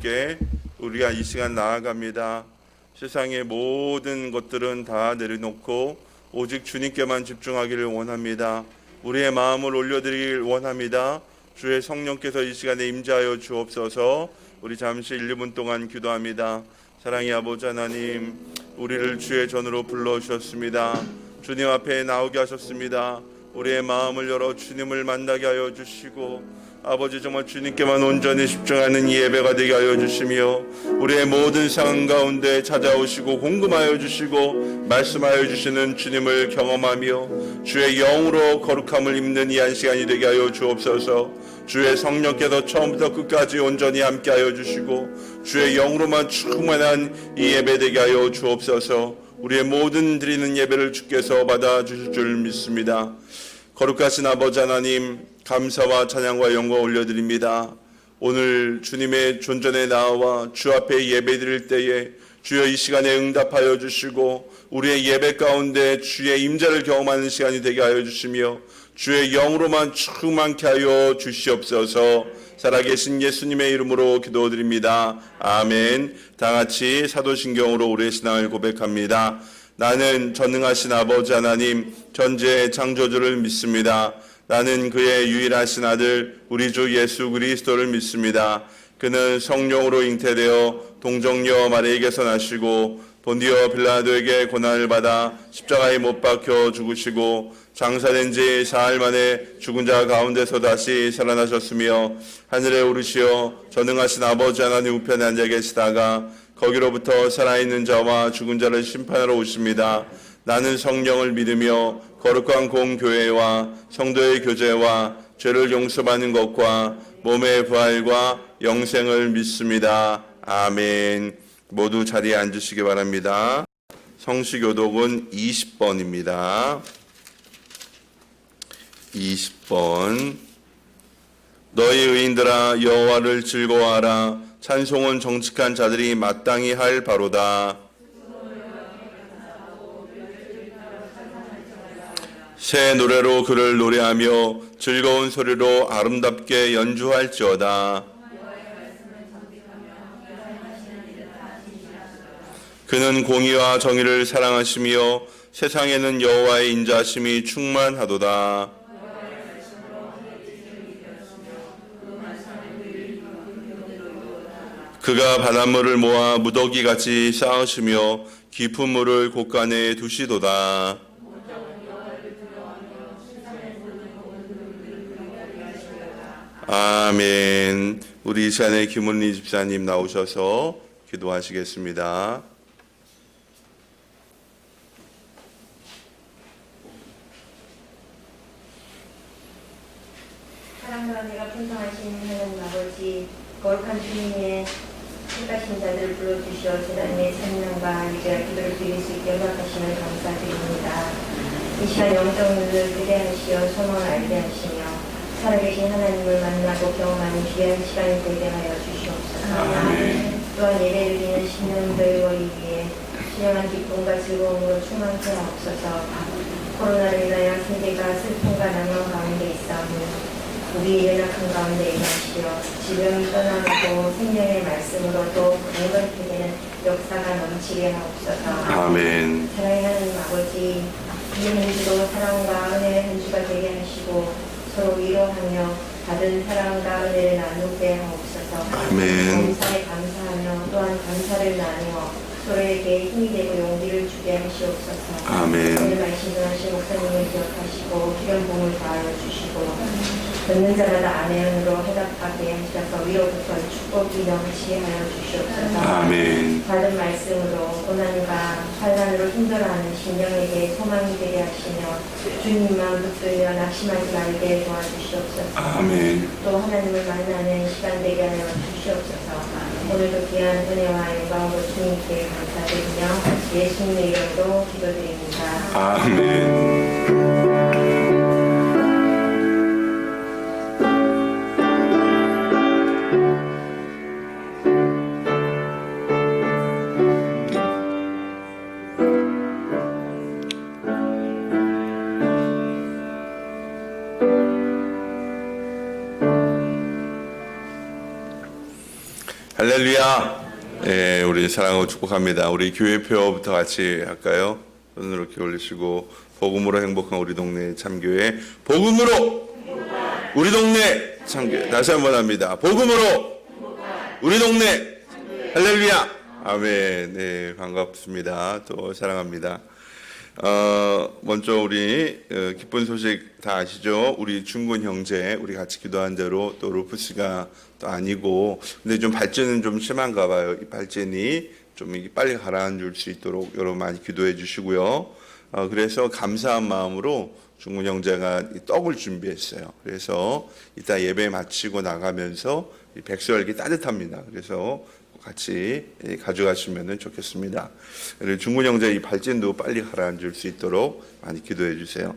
주님께 우리가 이 시간 나아갑니다. 세상의 모든 것들은 다 내려놓고 오직 주님께만 집중하기를 원합니다. 우리의 마음을 올려드리길 원합니다. 주의 성령께서 이 시간에 임재하여 주옵소서. 우리 잠시 1, 2분 동안 기도합니다. 사랑의 아버지 하나님, 우리를 주의 전으로 불러주셨습니다. 주님 앞에 나오게 하셨습니다. 우리의 마음을 열어 주님을 만나게 하여 주시고, 아버지 정말 주님께만 온전히 집중하는 이 예배가 되게 하여 주시며, 우리의 모든 상황 가운데 찾아오시고 공급하여 주시고 말씀하여 주시는 주님을 경험하며 주의 영으로 거룩함을 입는 이 한 시간이 되게 하여 주옵소서. 주의 성령께서 처음부터 끝까지 온전히 함께 하여 주시고 주의 영으로만 충만한 이 예배 되게 하여 주옵소서. 우리의 모든 드리는 예배를 주께서 받아주실 줄 믿습니다. 거룩하신 아버지 하나님, 감사와 찬양과 영광 올려드립니다. 오늘 주님의 존전에 나와 주 앞에 예배드릴 때에 주여 이 시간에 응답하여 주시고 우리의 예배 가운데 주의 임재를 경험하는 시간이 되게 하여 주시며 주의 영으로만 충만케 하여 주시옵소서. 살아계신 예수님의 이름으로 기도드립니다. 아멘. 다같이 사도신경으로 우리의 신앙을 고백합니다. 나는 전능하신 아버지 하나님 전지의 창조주를 믿습니다. 나는 그의 유일하신 아들 우리 주 예수 그리스도를 믿습니다. 그는 성령으로 잉태되어 동정녀 마리에게서 나시고 본디오 빌라도에게 고난을 받아 십자가에 못 박혀 죽으시고 장사된 지 사흘 만에 죽은 자 가운데서 다시 살아나셨으며 하늘에 오르시어 전능하신 아버지 하나님 우편에 앉아 계시다가 거기로부터 살아있는 자와 죽은 자를 심판하러 오십니다. 나는 성령을 믿으며 거룩한 공교회와 성도의 교제와 죄를 용서받는 것과 몸의 부활과 영생을 믿습니다. 아멘. 모두 자리에 앉으시기 바랍니다. 성시교독은 20번입니다. 20번. 너희 의인들아 여호와를 즐거워하라. 찬송은 정직한 자들이 마땅히 할 바로다. 새 노래로 그를 노래하며 즐거운 소리로 아름답게 연주할지어다. 그는 공의와 정의를 사랑하시며 세상에는 여호와의 인자하심이 충만하도다. 그가 바닷물을 모아 무더기같이 쌓으시며 깊은 물을 곳간에 두시도다. 아멘. 우리 이 시간에 김은리 집사님 나오셔서 기도하시겠습니다. 사랑과 은혜가 풍성하신 하나님 아버지, 거룩한 주님의 택하신 자들을 불러주시어 제단의 찬양과 위대한 기도를 드릴 수 있게 허락하심을 감사드립니다. 이 시간 영적 눈을 뜨게 하시어 소망을 알게 하시며 살아계신 하나님을 만나고 경험하는 귀한 시간이 되게 하여 주시옵소서. 아멘. 또한 예배드리는 신년도의 월이 위해 신령한 기쁨과 즐거움으로 충만케 하옵소서. 코로나로 인하여 세계가 슬픔과 낭만 가운데 있사오니 우리 연약한 가운데 임하시어 질병이 떠나고 생명의 말씀으로도 건강케 되는 역사가 넘치게 하옵소서. 아멘. 사랑의 하나님 아버지, 이 한 주도 사랑과 은혜의 한 주가 되게 하시고 서로 위로하며 받은 사랑과 은혜를 나누게 하옵소서. 아멘. 감사에 감사하며 또한 감사를 나누어 서로에게 힘이 되고 용기를 주게 하시옵소서. 아멘. 오늘 말씀 전하신 목사님을 기억하시고 기름 부음을 다하여 주시고 듣는 자마다 아멘으로 해답하게 하셔서 위로부터 축복이 넘치게 하여 주시옵소서. 아멘. 받은 말씀으로 고난과 환난으로 힘들어하는 심령에게 소망이 되게 하시며 주님만 붙들며 낙심하지 말게 도와주시옵소서. 아멘. 또 하나님을 만나는 시간 되게 하여 주시옵소서. 오늘도 귀한 은혜와 영광으로 주님께 감사드리며 예수님의 이름으로 기도드립니다. 아멘. 할렐루야. 예, 우리 사랑하고 축복합니다. 우리 교회표부터 같이 할까요? 손을 이렇게 올리시고 복음으로 행복한 우리 동네 참교회, 복음으로 우리 동네 참교회. 다시 한번 합니다. 복음으로 우리 동네 할렐루야. 아멘. 네, 반갑습니다. 또 사랑합니다. 먼저 우리 기쁜 소식 다 아시죠? 우리 중군 형제, 우리 같이 기도한 대로 또 루프스가 또 아니고, 근데 좀 발진은 좀 심한가 봐요. 이 발진이 좀 빨리 가라앉을 수 있도록 여러분 많이 기도해 주시고요. 그래서 감사한 마음으로 중군 형제가 이 떡을 준비했어요. 그래서 이따 예배 마치고 나가면서 이 백설기 따뜻합니다. 그래서 같이 가져가시면 좋겠습니다. 중군 형제 이 발진도 빨리 가라앉을 수 있도록 많이 기도해 주세요.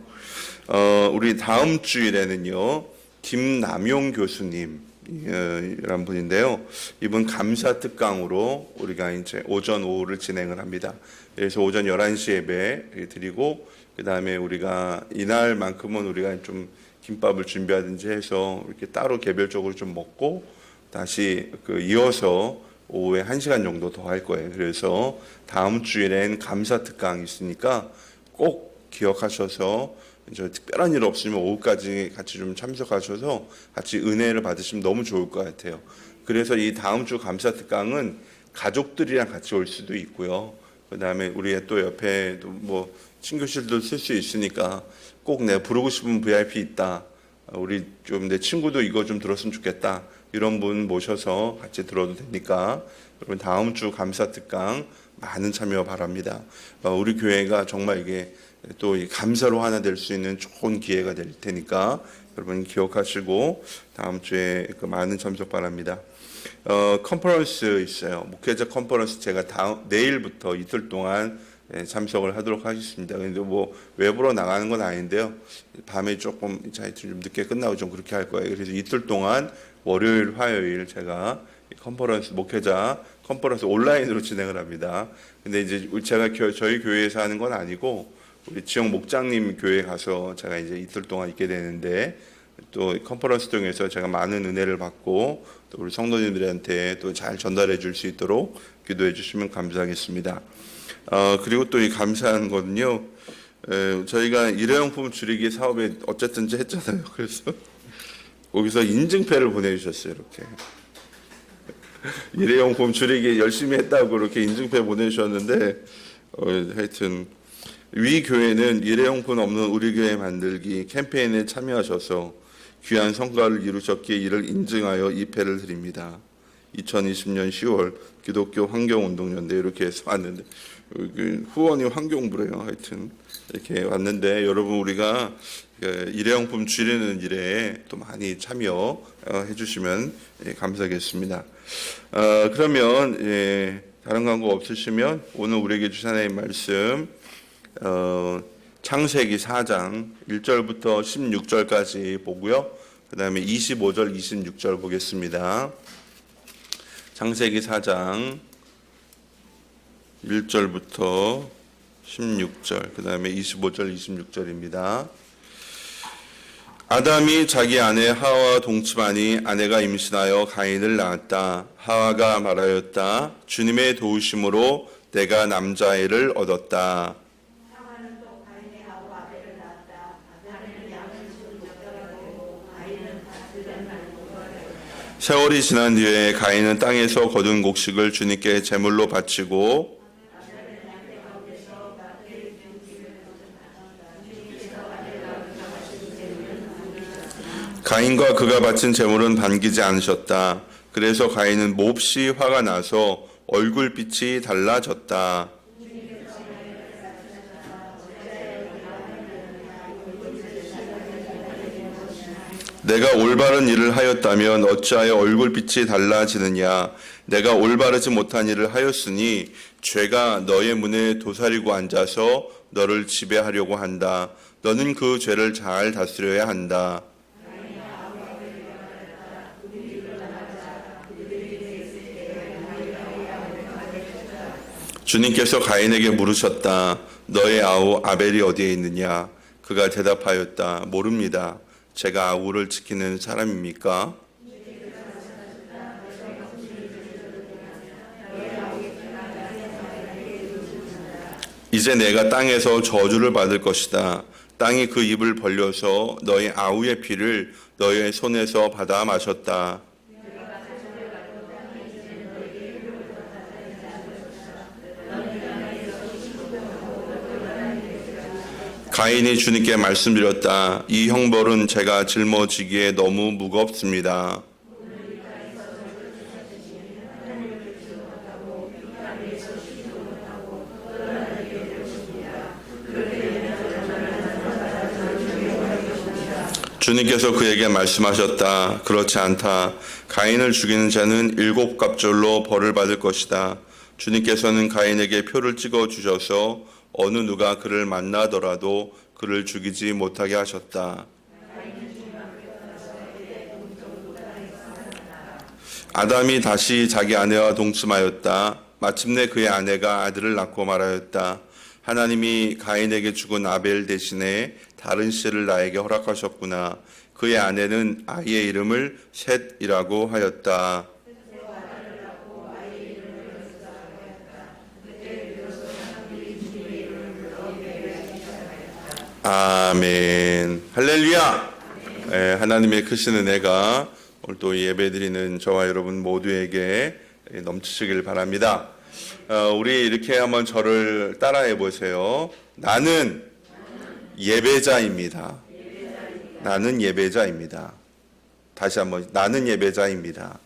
우리 다음 주일에는요, 김남용 교수님이란 분인데요. 이분 감사 특강으로 우리가 이제 오전 오후를 진행을 합니다. 그래서 오전 11시 예배 드리고, 그 다음에 우리가 이날만큼은 우리가 좀 김밥을 준비하든지 해서 이렇게 따로 개별적으로 좀 먹고 다시 이어서 오후에 1시간 정도 더 할 거예요. 그래서 다음 주일엔 감사 특강이 있으니까 꼭 기억하셔서, 특별한 일 없으면 오후까지 같이 좀 참석하셔서 같이 은혜를 받으시면 너무 좋을 것 같아요. 그래서 이 다음 주 감사 특강은 가족들이랑 같이 올 수도 있고요. 그 다음에 우리 또 옆에 뭐 친교실도 쓸 수 있으니까 꼭 내가 부르고 싶은 VIP 있다. 우리 좀 내 친구도 이거 좀 들었으면 좋겠다. 이런 분 모셔서 같이 들어도 되니까 여러분 다음 주 감사 특강 많은 참여 바랍니다. 우리 교회가 정말 이게 또 감사로 하나 될 수 있는 좋은 기회가 될 테니까 여러분 기억하시고 다음 주에 많은 참석 바랍니다. 컨퍼런스 있어요. 목회자 컨퍼런스 제가 내일부터 이틀 동안 참석을 하도록 하겠습니다. 근데 뭐 외부로 나가는 건 아닌데요. 밤에 조금 좀 늦게 끝나고 좀 그렇게 할 거예요. 그래서 이틀 동안 월요일, 화요일 제가 컨퍼런스, 목회자 컨퍼런스 온라인으로 진행을 합니다. 근데 이제 제가 저희 교회에서 하는 건 아니고 우리 지역 목장님 교회 가서 제가 이제 이틀 동안 있게 되는데, 또 컨퍼런스 통해서 제가 많은 은혜를 받고 또 우리 성도님들한테 또 잘 전달해 줄 수 있도록 기도해 주시면 감사하겠습니다. 그리고 또 이 감사한 거는요, 저희가 일회용품 줄이기 사업에 어쨌든지 했잖아요. 그래서 거기서 인증패를 보내주셨어요. 이렇게 일회용품 줄이기 열심히 했다고 이렇게 인증패 보내주셨는데, 하여튼 위 교회는 일회용품 없는 우리 교회 만들기 캠페인에 참여하셔서 귀한 성과를 이루셨기에 이를 인증하여 이 패를 드립니다. 2020년 10월 기독교 환경운동연대 이렇게 해서 왔는데, 후원이 환경부래요. 하여튼 이렇게 왔는데, 여러분 우리가 일회용품 줄이는 일에 또 많이 참여해 주시면 감사하겠습니다. 그러면 다른 광고 없으시면 오늘 우리에게 주신 하나님의 말씀, 창세기 4장 1절부터 16절까지 보고요. 그 다음에 25절, 26절 보겠습니다. 창세기 4장 1절부터 16절, 그 다음에 25절, 26절입니다. 아담이 자기 아내 하와와 동침하니 아내가 임신하여 가인을 낳았다. 하와가 말하였다. 주님의 도우심으로 내가 남자아이를 얻었다. 세월이 지난 뒤에 가인은 땅에서 거둔 곡식을 주님께 제물로 바치고 가인과 그가 바친 제물은 반기지 않으셨다. 그래서 가인은 몹시 화가 나서 얼굴빛이 달라졌다. 내가 올바른 일을 하였다면 어찌하여 얼굴빛이 달라지느냐. 내가 올바르지 못한 일을 하였으니 죄가 너의 문에 도사리고 앉아서 너를 지배하려고 한다. 너는 그 죄를 잘 다스려야 한다. 주님께서 가인에게 물으셨다. 너의 아우 아벨이 어디에 있느냐? 그가 대답하였다. 모릅니다. 제가 아우를 지키는 사람입니까? 이제 내가 땅에서 저주를 받을 것이다. 땅이 그 입을 벌려서 너희 아우의 피를 너희의 손에서 받아 마셨다. 가인이 주님께 말씀드렸다. 이 형벌은 제가 짊어지기에 너무 무겁습니다. 주님께서 그에게 말씀하셨다. 그렇지 않다. 가인을 죽이는 자는 7갑절로 벌을 받을 것이다. 주님께서는 가인에게 표를 찍어 주셔서 어느 누가 그를 만나더라도 그를 죽이지 못하게 하셨다. 아담이 다시 자기 아내와 동침하였다. 마침내 그의 아내가 아들을 낳고 말하였다. 하나님이 가인에게 죽은 아벨 대신에 다른 씨를 나에게 허락하셨구나. 그의 아내는 아이의 이름을 셋이라고 하였다. 아멘. 할렐루야. 하나님의 크신 은혜가 오늘 또 예배드리는 저와 여러분 모두에게 넘치시길 바랍니다. 우리 이렇게 한번 저를 따라해 보세요. 나는 예배자입니다. 나는 예배자입니다. 다시 한번 나는 예배자입니다.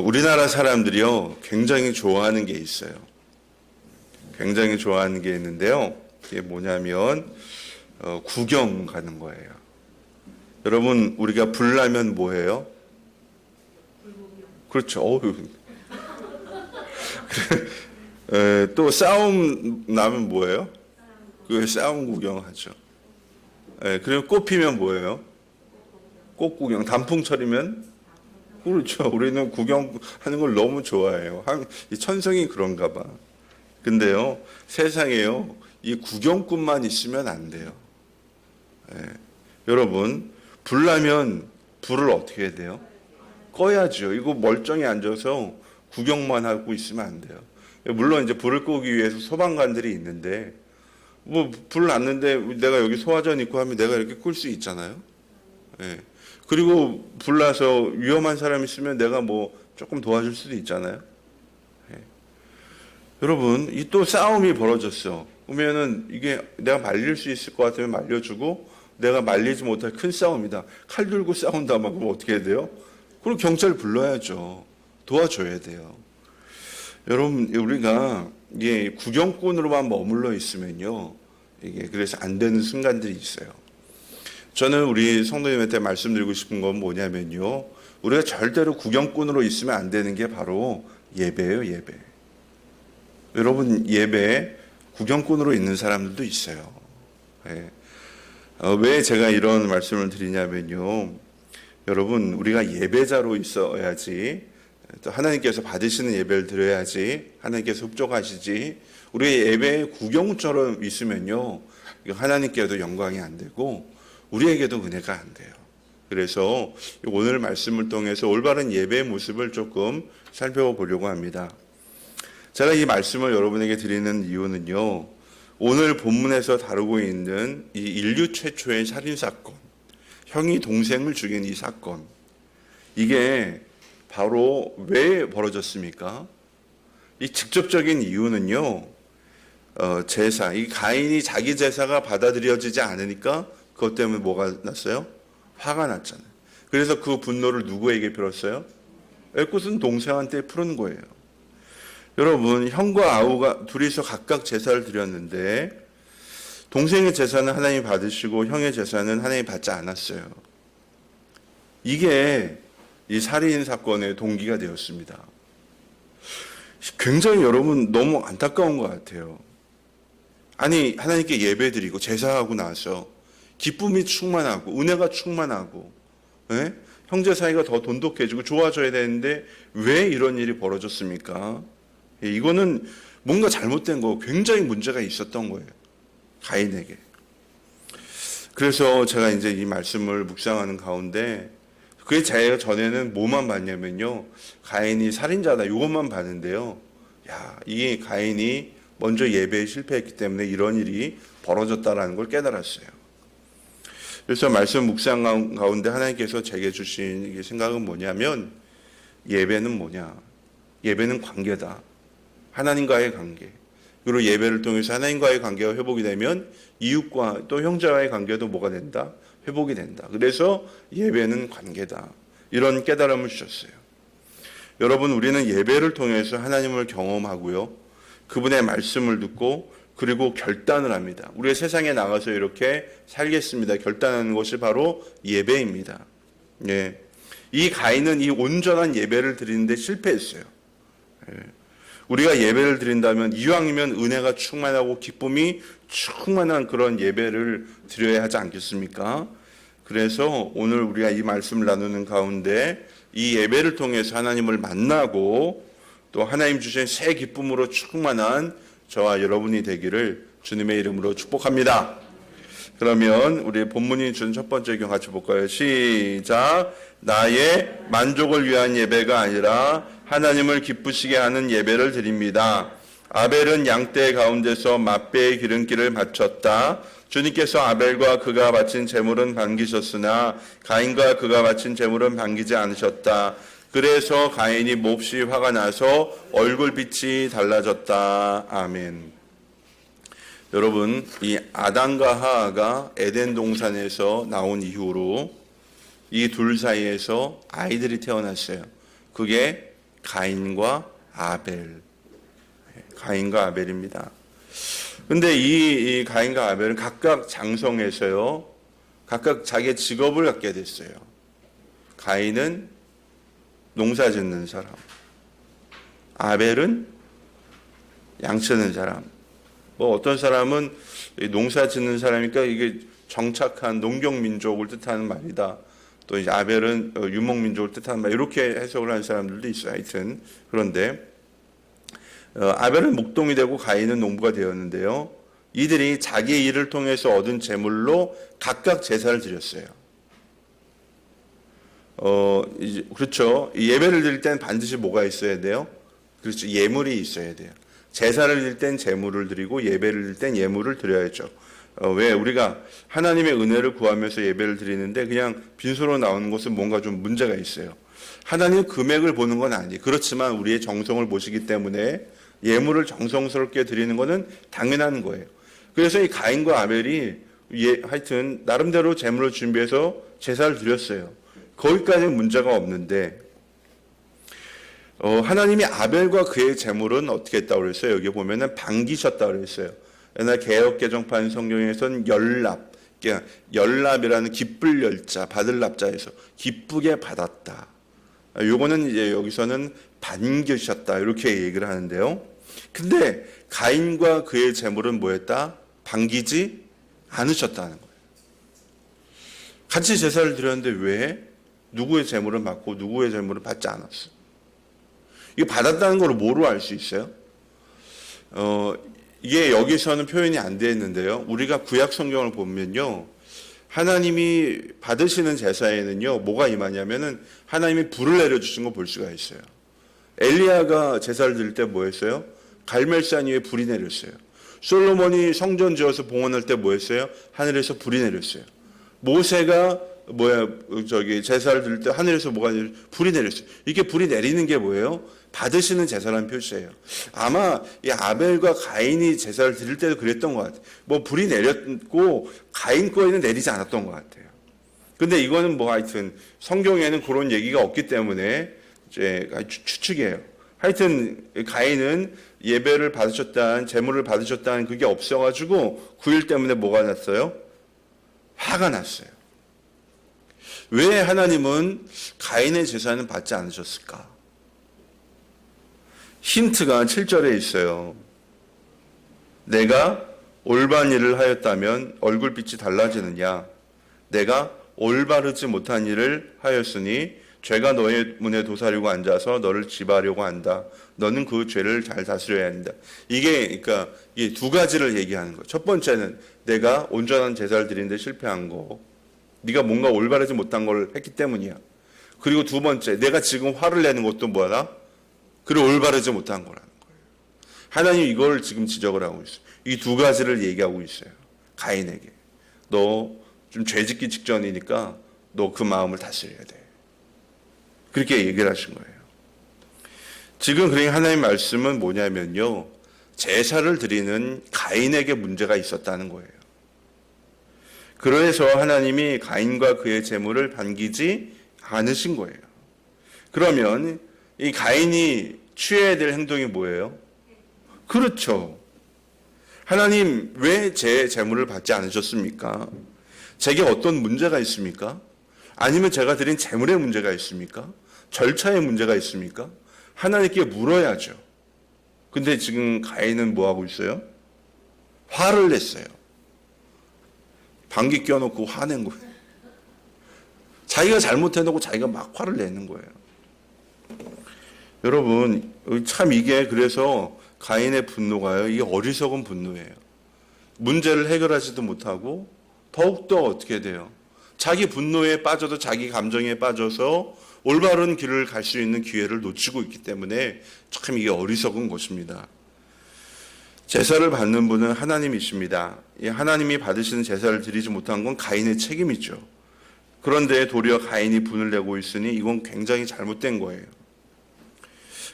우리나라 사람들이요 굉장히 좋아하는 게 있어요. 굉장히 좋아하는 게 있는데요. 그게 뭐냐면 구경 가는 거예요. 여러분 우리가 불나면 뭐해요? 그렇죠. 또 싸움 나면 뭐예요? 그 싸움 구경하죠. 그리고 꽃 피면 뭐예요? 꽃 구경. 단풍철이면 그렇죠. 우리는 구경하는 걸 너무 좋아해요. 이 천성이 그런가 봐. 근데요, 세상에요, 이 구경꾼만 있으면 안 돼요. 여러분, 불나면 불을 어떻게 해야 돼요? 꺼야죠. 이거 멀쩡히 앉아서 구경만 하고 있으면 안 돼요. 물론 이제 불을 끄기 위해서 소방관들이 있는데, 뭐 불 났는데 내가 여기 소화전 있고 하면 내가 이렇게 끌 수 있잖아요. 그리고 불 나서 위험한 사람 있으면 내가 뭐 조금 도와줄 수도 있잖아요. 여러분, 이 또 싸움이 벌어졌어. 그러면은 이게 내가 말릴 수 있을 것 같으면 말려주고, 내가 말리지 못할 큰 싸움이다. 칼 들고 싸운다. 막 그러면 어떻게 해야 돼요? 그럼 경찰 불러야죠. 도와줘야 돼요. 여러분, 우리가 이게 구경꾼으로만 머물러 있으면요, 이게 그래서 안 되는 순간들이 있어요. 저는 우리 성도님한테 말씀드리고 싶은 건 뭐냐면요, 우리가 절대로 구경꾼으로 있으면 안 되는 게 바로 예배예요, 예배. 여러분, 예배에 구경꾼으로 있는 사람들도 있어요. 왜 제가 이런 말씀을 드리냐면요, 여러분, 우리가 예배자로 있어야지, 또 하나님께서 받으시는 예배를 드려야지 하나님께서 흡족하시지, 우리의 예배에 구경처럼 있으면요, 하나님께도 영광이 안 되고 우리에게도 은혜가 안 돼요. 그래서 오늘 말씀을 통해서 올바른 예배의 모습을 조금 살펴보려고 합니다. 제가 이 말씀을 여러분에게 드리는 이유는요, 오늘 본문에서 다루고 있는 이 인류 최초의 살인사건, 형이 동생을 죽인 이 사건, 이게 바로 왜 벌어졌습니까? 이 직접적인 이유는요, 제사, 이 가인이 자기 제사가 받아들여지지 않으니까 그것 때문에 뭐가 났어요? 화가 났잖아요. 그래서 그 분노를 누구에게 풀었어요? 애꿎은 동생한테 푸는 거예요. 여러분, 형과 아우가 둘이서 각각 제사를 드렸는데 동생의 제사는 하나님이 받으시고 형의 제사는 하나님이 받지 않았어요. 이게 이 살인 사건의 동기가 되었습니다. 굉장히 여러분 너무 안타까운 것 같아요. 아니, 하나님께 예배드리고 제사하고 나서 기쁨이 충만하고 은혜가 충만하고, 형제 사이가 더 돈독해지고 좋아져야 되는데 왜 이런 일이 벌어졌습니까? 이거는 뭔가 잘못된 거, 굉장히 문제가 있었던 거예요, 가인에게. 그래서 제가 이제 이 말씀을 묵상하는 가운데, 그게 제가 전에는 뭐만 봤냐면요, 가인이 살인자다 이것만 봤는데요, 야, 이게 가인이 먼저 예배에 실패했기 때문에 이런 일이 벌어졌다라는 걸 깨달았어요. 그래서 말씀 묵상 가운데 하나님께서 제게 주신 생각은 뭐냐면, 예배는 뭐냐? 예배는 관계다. 하나님과의 관계. 그리고 예배를 통해서 하나님과의 관계가 회복이 되면 이웃과 또 형제와의 관계도 뭐가 된다? 회복이 된다. 그래서 예배는 관계다. 이런 깨달음을 주셨어요. 여러분, 우리는 예배를 통해서 하나님을 경험하고요. 그분의 말씀을 듣고 그리고 결단을 합니다. 우리가 세상에 나가서 이렇게 살겠습니다. 결단하는 것이 바로 예배입니다. 예. 이 가인은 이 온전한 예배를 드리는데 실패했어요. 예. 우리가 예배를 드린다면 이왕이면 은혜가 충만하고 기쁨이 충만한 그런 예배를 드려야 하지 않겠습니까? 그래서 오늘 우리가 이 말씀을 나누는 가운데 이 예배를 통해서 하나님을 만나고 또 하나님 주신 새 기쁨으로 충만한 저와 여러분이 되기를 주님의 이름으로 축복합니다. 그러면 우리 본문이 준 첫 번째 경 같이 볼까요? 시작. 나의 만족을 위한 예배가 아니라 하나님을 기쁘시게 하는 예배를 드립니다. 아벨은 양떼 가운데서 맛배의 기름기를 바쳤다. 주님께서 아벨과 그가 바친 제물은 반기셨으나 가인과 그가 바친 제물은 반기지 않으셨다. 그래서 가인이 몹시 화가 나서 얼굴빛이 달라졌다. 아멘. 여러분, 이 아담과 하하가 에덴 동산에서 나온 이후로 이 둘 사이에서 아이들이 태어났어요. 그게 가인과 아벨. 가인과 아벨입니다. 근데 이 가인과 아벨은 각각 장성해서요, 각각 자기의 직업을 갖게 됐어요. 가인은 농사 짓는 사람, 아벨은 양 치는 사람. 뭐 어떤 사람은 농사 짓는 사람이니까 이게 정착한 농경 민족을 뜻하는 말이다. 또 이제 아벨은 유목 민족을 뜻하는 말, 이렇게 해석을 하는 사람들도 있어요. 하여튼 그런데 아벨은 목동이 되고 가인은 농부가 되었는데요. 이들이 자기의 일을 통해서 얻은 재물로 각각 제사를 드렸어요. 그렇죠. 예배를 드릴 때는 반드시 뭐가 있어야 돼요? 그렇죠. 예물이 있어야 돼요. 제사를 드릴 땐 제물을 드리고 예배를 드릴 땐 예물을 드려야죠. 왜 우리가 하나님의 은혜를 구하면서 예배를 드리는데 그냥 빈손으로 나오는 것은 뭔가 좀 문제가 있어요. 하나님 금액을 보는 건 아니에요. 그렇지만 우리의 정성을 보시기 때문에 예물을 정성스럽게 드리는 것은 당연한 거예요. 그래서 이 가인과 아벨이 하여튼 나름대로 제물을 준비해서 제사를 드렸어요. 거기까지는 문제가 없는데 하나님이 아벨과 그의 제물은 어떻게 했다고 그랬어요? 여기 보면은 반기셨다고 그랬어요. 옛날 개역 개정판 성경에서는 열납이라는 기쁠 열자, 받을 납자에서 기쁘게 받았다. 요거는 이제 여기서는 반기셨다 이렇게 얘기를 하는데요. 근데 가인과 그의 제물은 뭐였다? 반기지 않으셨다는 거예요. 같이 제사를 드렸는데 왜 누구의 제물은 받고 누구의 제물은 받지 않았어? 이게 받았다는 걸 뭐로 알 수 있어요? 이게 여기서는 표현이 안 되어 있는데요. 우리가 구약 성경을 보면요, 하나님이 받으시는 제사에는요 뭐가 임하냐면은 하나님이 불을 내려주신 거 볼 수가 있어요. 엘리야가 제사를 드릴 때 뭐 했어요? 갈멜산 위에 불이 내렸어요. 솔로몬이 성전 지어서 봉헌할 때 뭐 했어요? 하늘에서 불이 내렸어요. 모세가 제사를 드릴 때 하늘에서 불이 내렸어요. 이게 불이 내리는 게 뭐예요? 받으시는 제사라는 표시예요. 아마 이 아벨과 가인이 제사를 드릴 때도 그랬던 것 같아요. 뭐 불이 내렸고 가인 거에는 내리지 않았던 것 같아요. 근데 이거는 뭐 하여튼 성경에는 그런 얘기가 없기 때문에 이제 추측이에요. 하여튼 가인은 예배를 받으셨다는, 제물을 받으셨다는 그게 없어가지고 9일 때문에 뭐가 났어요? 화가 났어요. 왜 하나님은 가인의 제사는 받지 않으셨을까? 힌트가 7절에 있어요. 내가 올바른 일을 하였다면 얼굴빛이 달라지느냐? 내가 올바르지 못한 일을 하였으니 죄가 너의 문에 도사리고 앉아서 너를 지배하려고 한다. 너는 그 죄를 잘 다스려야 한다. 그러니까 이게 두 가지를 얘기하는 거예요. 첫 번째는 내가 온전한 제사를 드리는데 실패한 거. 네가 뭔가 올바르지 못한 걸 했기 때문이야. 그리고 두 번째, 내가 지금 화를 내는 것도 뭐다? 그래 올바르지 못한 거라는 거예요. 하나님 이걸 지금 지적을 하고 있어요. 이 두 가지를 얘기하고 있어요. 가인에게. 너 좀 죄짓기 직전이니까 너 그 마음을 다스려야 돼. 그렇게 얘기를 하신 거예요. 지금 그러니까 하나님 말씀은 뭐냐면요. 제사를 드리는 가인에게 문제가 있었다는 거예요. 그래서 하나님이 가인과 그의 재물을 반기지 않으신 거예요. 그러면 이 가인이 취해야 될 행동이 뭐예요? 그렇죠. 하나님 왜 제 재물을 받지 않으셨습니까? 제게 어떤 문제가 있습니까? 아니면 제가 드린 재물에 문제가 있습니까? 절차에 문제가 있습니까? 하나님께 물어야죠. 근데 지금 가인은 뭐 하고 있어요? 화를 냈어요. 방귀 껴놓고 화낸 거예요. 자기가 잘못해놓고 자기가 막 화를 내는 거예요. 여러분, 참 이게 그래서 가인의 분노가요. 이게 어리석은 분노예요. 문제를 해결하지도 못하고 더욱더 어떻게 돼요? 자기 분노에 빠져도 자기 감정에 빠져서 올바른 길을 갈 수 있는 기회를 놓치고 있기 때문에 참 이게 어리석은 것입니다. 제사를 받는 분은 하나님이십니다. 하나님이 받으시는 제사를 드리지 못한 건 가인의 책임이죠. 그런데 도리어 가인이 분을 내고 있으니 이건 굉장히 잘못된 거예요.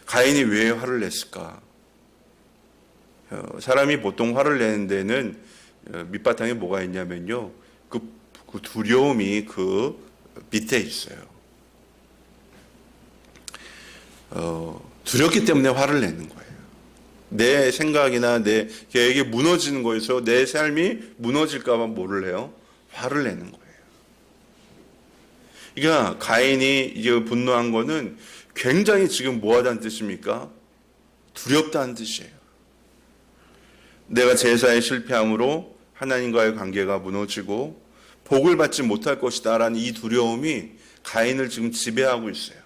가인이 왜 화를 냈을까? 사람이 보통 화를 내는 데는 밑바탕에 뭐가 있냐면요. 그 두려움이 그 밑에 있어요. 두렵기 때문에 화를 내는 거예요. 내 생각이나 내 계획이 무너지는 거에서 내 삶이 무너질까 봐 뭐를 해요? 화를 내는 거예요. 그러니까 가인이 이제 분노한 거는 굉장히 지금 뭐하다는 뜻입니까? 두렵다는 뜻이에요. 내가 제사에 실패함으로 하나님과의 관계가 무너지고 복을 받지 못할 것이다 라는 이 두려움이 가인을 지금 지배하고 있어요.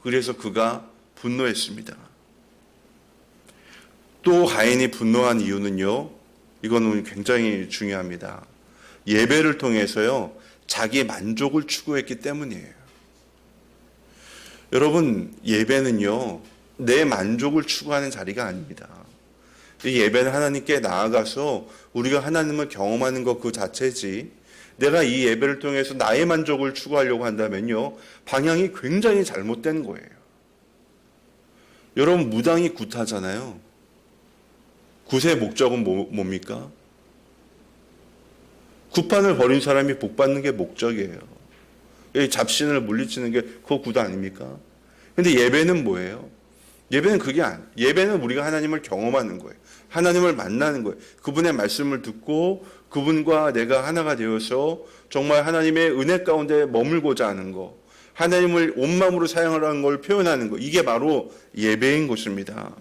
그래서 그가 분노했습니다. 또 가인이 분노한 이유는요. 이거는 굉장히 중요합니다. 예배를 통해서요. 자기 만족을 추구했기 때문이에요. 여러분, 예배는요. 내 만족을 추구하는 자리가 아닙니다. 이 예배는 하나님께 나아가서 우리가 하나님을 경험하는 것 그 자체지, 내가 이 예배를 통해서 나의 만족을 추구하려고 한다면요. 방향이 굉장히 잘못된 거예요. 여러분, 무당이 굿하잖아요. 굿의 목적은 뭡니까? 굿판을 버린 사람이 복 받는 게 목적이에요. 잡신을 물리치는 게 그거 굿 아닙니까? 근데 예배는 뭐예요? 예배는 그게 아니에요. 예배는 우리가 하나님을 경험하는 거예요. 하나님을 만나는 거예요. 그분의 말씀을 듣고 그분과 내가 하나가 되어서 정말 하나님의 은혜 가운데 머물고자 하는 거, 하나님을 온 마음으로 사랑하는 걸 표현하는 거, 이게 바로 예배인 것입니다.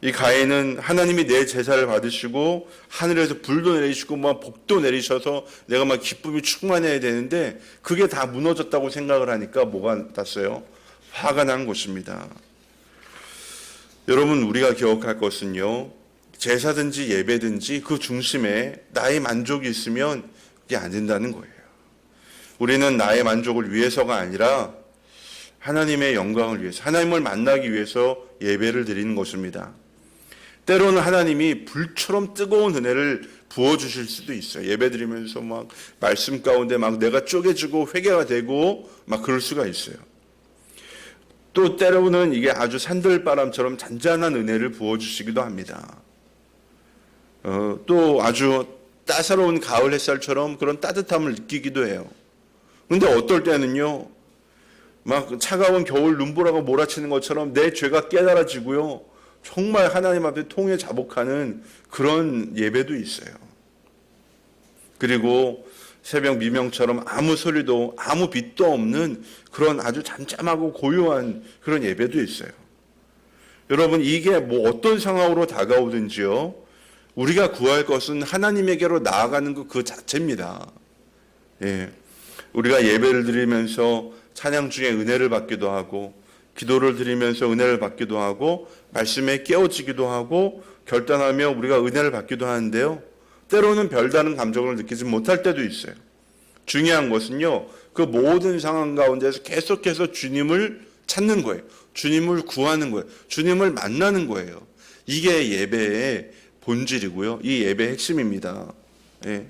이 가인은 하나님이 내 제사를 받으시고 하늘에서 불도 내리시고 막 복도 내리셔서 내가 막 기쁨이 충만해야 되는데 그게 다 무너졌다고 생각을 하니까 뭐가 났어요? 화가 난 것입니다. 여러분, 우리가 기억할 것은요, 제사든지 예배든지 그 중심에 나의 만족이 있으면 그게 안 된다는 거예요. 우리는 나의 만족을 위해서가 아니라 하나님의 영광을 위해서, 하나님을 만나기 위해서 예배를 드리는 것입니다. 때로는 하나님이 불처럼 뜨거운 은혜를 부어주실 수도 있어요. 예배 드리면서 막 말씀 가운데 막 내가 쪼개지고 회개가 되고 막 그럴 수가 있어요. 또 때로는 이게 아주 산들바람처럼 잔잔한 은혜를 부어주시기도 합니다. 또 아주 따사로운 가을 햇살처럼 그런 따뜻함을 느끼기도 해요. 근데 어떨 때는요, 막 차가운 겨울 눈보라가 몰아치는 것처럼 내 죄가 깨달아지고요, 정말 하나님 앞에 통해 자복하는 그런 예배도 있어요. 그리고 새벽 미명처럼 아무 소리도 아무 빛도 없는 그런 아주 잠잠하고 고요한 그런 예배도 있어요. 여러분, 이게 뭐 어떤 상황으로 다가오든지요, 우리가 구할 것은 하나님에게로 나아가는 것 그 자체입니다. 예. 우리가 예배를 드리면서 찬양 중에 은혜를 받기도 하고, 기도를 드리면서 은혜를 받기도 하고, 말씀에 깨어지기도 하고, 결단하며 우리가 은혜를 받기도 하는데요, 때로는 별다른 감정을 느끼지 못할 때도 있어요. 중요한 것은요, 그 모든 상황 가운데서 계속해서 주님을 찾는 거예요. 주님을 구하는 거예요. 주님을 만나는 거예요. 이게 예배의 본질이고요. 이 예배의 핵심입니다. 예.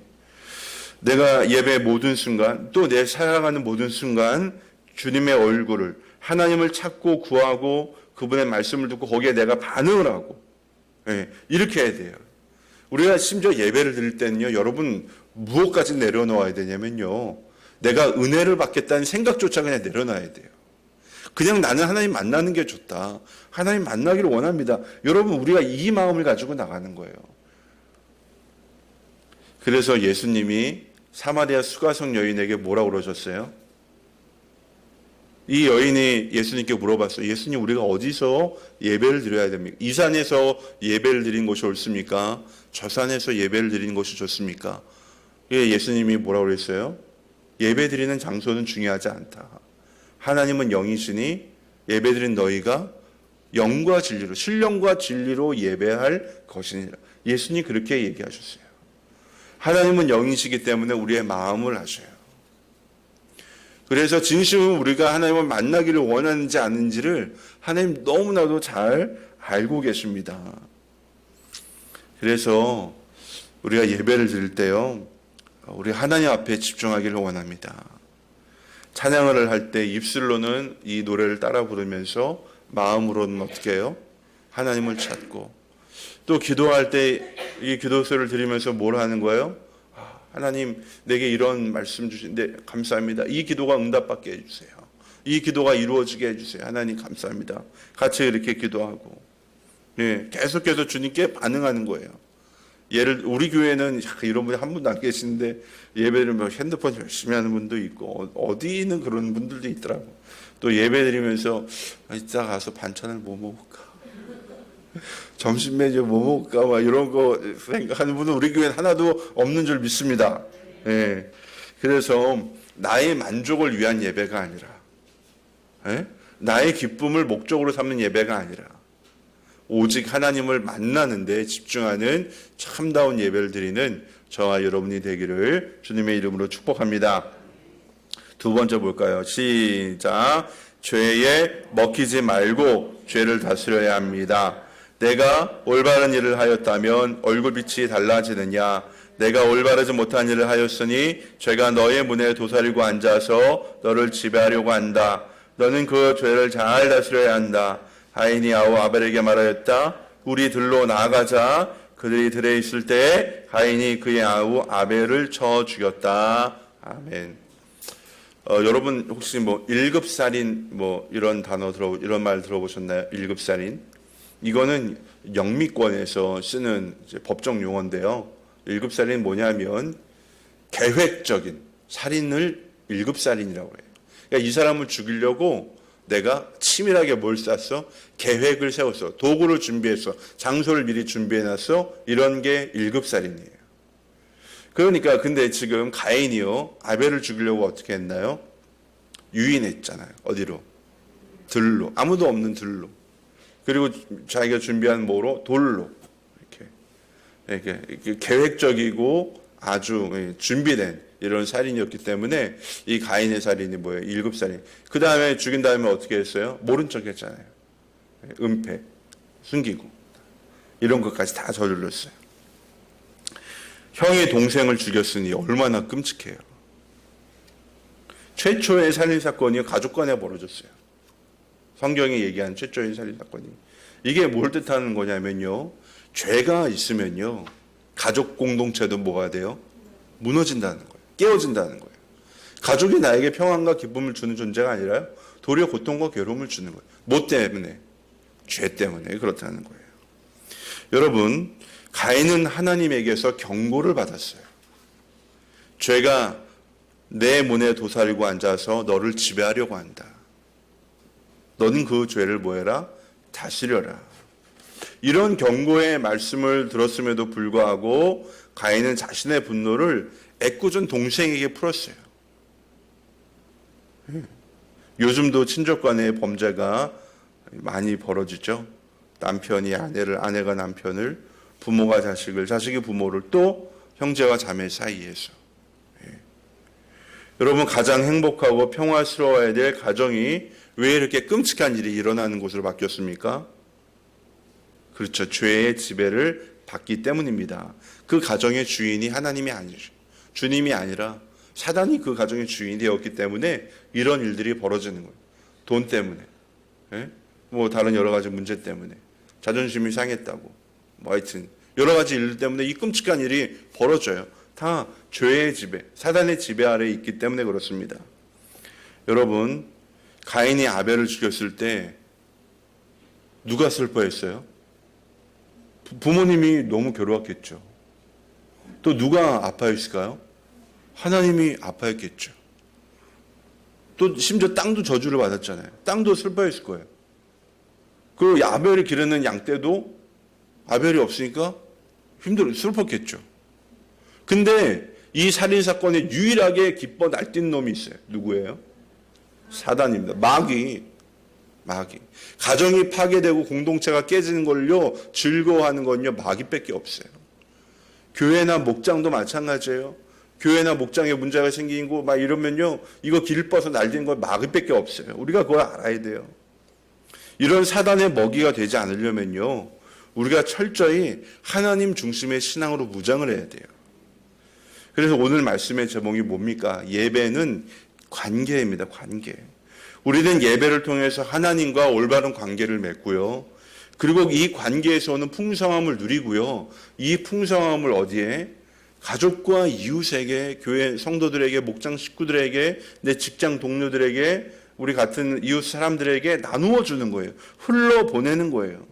내가 예배의 모든 순간, 또 내 살아가는 모든 순간 주님의 얼굴을, 하나님을 찾고 구하고 그분의 말씀을 듣고 거기에 내가 반응을 하고, 예, 이렇게 해야 돼요. 우리가 심지어 예배를 드릴 때는요, 여러분 무엇까지 내려놓아야 되냐면요, 내가 은혜를 받겠다는 생각조차 그냥 내려놔야 돼요. 그냥 나는 하나님 만나는 게 좋다, 하나님 만나기를 원합니다. 여러분, 우리가 이 마음을 가지고 나가는 거예요. 그래서 예수님이 사마리아 수가성 여인에게 뭐라고 그러셨어요? 이 여인이 예수님께 물어봤어요. 예수님, 우리가 어디서 예배를 드려야 됩니까? 이 산에서 예배를 드린 것이 옳습니까? 저 산에서 예배를 드리는 것이 좋습니까? 예수님이 뭐라고 그랬어요? 예배 드리는 장소는 중요하지 않다. 하나님은 영이시니 예배 드린 너희가 영과 진리로, 신령과 진리로 예배할 것이니라. 예수님이 그렇게 얘기하셨어요. 하나님은 영이시기 때문에 우리의 마음을 아셔요. 그래서 진심으로 우리가 하나님을 만나기를 원하는지 아닌지를 하나님 너무나도 잘 알고 계십니다. 그래서 우리가 예배를 드릴 때요, 우리 하나님 앞에 집중하기를 원합니다. 찬양을 할 때 입술로는 이 노래를 따라 부르면서 마음으로는 어떻게 해요? 하나님을 찾고, 또 기도할 때 이 기도소를 드리면서 뭘 하는 거예요? 하나님, 내게 이런 말씀 주신데 감사합니다. 이 기도가 응답받게 해주세요. 이 기도가 이루어지게 해주세요. 하나님 감사합니다. 같이 이렇게 기도하고, 예, 계속해서 주님께 반응하는 거예요. 우리 교회는 이런 분이 한 분도 안 계시는데 예배를 핸드폰 열심히 하는 분도 있고, 어디 있는 그런 분들도 있더라고. 또 예배 드리면서 이따 가서 반찬을 뭐 먹을까? 점심 메뉴 뭐 먹을까? 막 이런 거 생각하는 분은 우리 교회는 하나도 없는 줄 믿습니다. 예. 그래서 나의 만족을 위한 예배가 아니라, 예? 나의 기쁨을 목적으로 삼는 예배가 아니라, 오직 하나님을 만나는 데 집중하는 참다운 예배를 드리는 저와 여러분이 되기를 주님의 이름으로 축복합니다. 두 번째 볼까요? 시작. 죄에 먹히지 말고 죄를 다스려야 합니다. 내가 올바른 일을 하였다면 얼굴빛이 달라지느냐? 내가 올바르지 못한 일을 하였으니 죄가 너의 문에 도사리고 앉아서 너를 지배하려고 한다. 너는 그 죄를 잘 다스려야 한다. 가인이 아우 아벨에게 말하였다. 우리 들로 나아가자. 그들이 들에 있을 때 가인이 그의 아우 아벨을 쳐 죽였다. 아멘. 여러분 혹시 뭐 1급살인 뭐 이런 단어 이런 말 들어보셨나요? 1급살인? 이거는 영미권에서 쓰는 법정 용어인데요. 1급살인 뭐냐면 계획적인 살인을 1급살인이라고 해요. 그러니까 이 사람을 죽이려고 내가 치밀하게 뭘 쌌어? 계획을 세웠어. 도구를 준비했어. 장소를 미리 준비해놨어. 이런 게 1급살인이에요. 그러니까 근데 지금 가인이요, 아벨을 죽이려고 어떻게 했나요? 유인했잖아요. 어디로? 들로. 아무도 없는 들로. 그리고 자기가 준비한 뭐로? 돌로. 이렇게 계획적이고 아주 준비된 이런 살인이었기 때문에 이 가인의 살인이 뭐예요? 1급살인. 그 다음에 죽인 다음에 어떻게 했어요? 모른 척 했잖아요. 은폐, 숨기고. 이런 것까지 다 저질렀어요. 형의 동생을 죽였으니 얼마나 끔찍해요. 최초의 살인사건이 가족 간에 벌어졌어요. 성경이 얘기한 최초의 살인사건이. 이게 뭘 뜻하는 거냐면요, 죄가 있으면요, 가족 공동체도 뭐가 돼요? 무너진다는 거예요. 깨어진다는 거예요. 가족이 나에게 평안과 기쁨을 주는 존재가 아니라요, 도리어 고통과 괴로움을 주는 거예요. 뭐 때문에? 죄 때문에 그렇다는 거예요. 여러분, 가인은 하나님에게서 경고를 받았어요. 죄가 내 문에 도사리고 앉아서 너를 지배하려고 한다. 너는 그 죄를 뭐해라? 다스려라. 이런 경고의 말씀을 들었음에도 불구하고 가인은 자신의 분노를 애꿎은 동생에게 풀었어요. 요즘도 친족 간의 범죄가 많이 벌어지죠. 남편이 아내를, 아내가 남편을, 부모가 자식을, 자식이 부모를, 또 형제와 자매 사이에서. 여러분, 가장 행복하고 평화스러워야 될 가정이 왜 이렇게 끔찍한 일이 일어나는 곳으로 바뀌었습니까? 그렇죠. 죄의 지배를 받기 때문입니다. 그 가정의 주인이 하나님이 아니죠. 주님이 아니라 사단이 그 가정의 주인이 되었기 때문에 이런 일들이 벌어지는 거예요. 돈 때문에, 예? 뭐 다른 여러 가지 문제 때문에, 자존심이 상했다고, 뭐 하여튼 여러 가지 일 때문에 이 끔찍한 일이 벌어져요. 다 죄의 지배, 사단의 지배 아래에 있기 때문에 그렇습니다. 여러분, 가인이 아벨을 죽였을 때 누가 슬퍼했어요? 부모님이 너무 괴로웠겠죠. 또 누가 아파했을까요? 하나님이 아파했겠죠. 또 심지어 땅도 저주를 받았잖아요. 땅도 슬퍼했을 거예요. 그리고 아벨이 기르는 양 떼도 아벨이 없으니까 슬펐겠죠. 근데 이 살인사건에 유일하게 기뻐 날뛴 놈이 있어요. 누구예요? 사단입니다. 마귀. 가정이 파괴되고 공동체가 깨지는 걸요, 즐거워하는 건요, 마귀밖에 없어요. 교회나 목장도 마찬가지예요. 교회나 목장에 문제가 생기고 막 이러면요, 이거 길 뻗어서 날리는 건 마귀밖에 없어요. 우리가 그걸 알아야 돼요. 이런 사단의 먹이가 되지 않으려면요, 우리가 철저히 하나님 중심의 신앙으로 무장을 해야 돼요. 그래서 오늘 말씀의 제목이 뭡니까? 예배는 관계입니다. 관계. 우리는 예배를 통해서 하나님과 올바른 관계를 맺고요. 그리고 이 관계에서 오는 풍성함을 누리고요. 이 풍성함을 어디에? 가족과 이웃에게, 교회 성도들에게, 목장 식구들에게, 내 직장 동료들에게, 우리 같은 이웃 사람들에게 나누어 주는 거예요. 흘러보내는 거예요.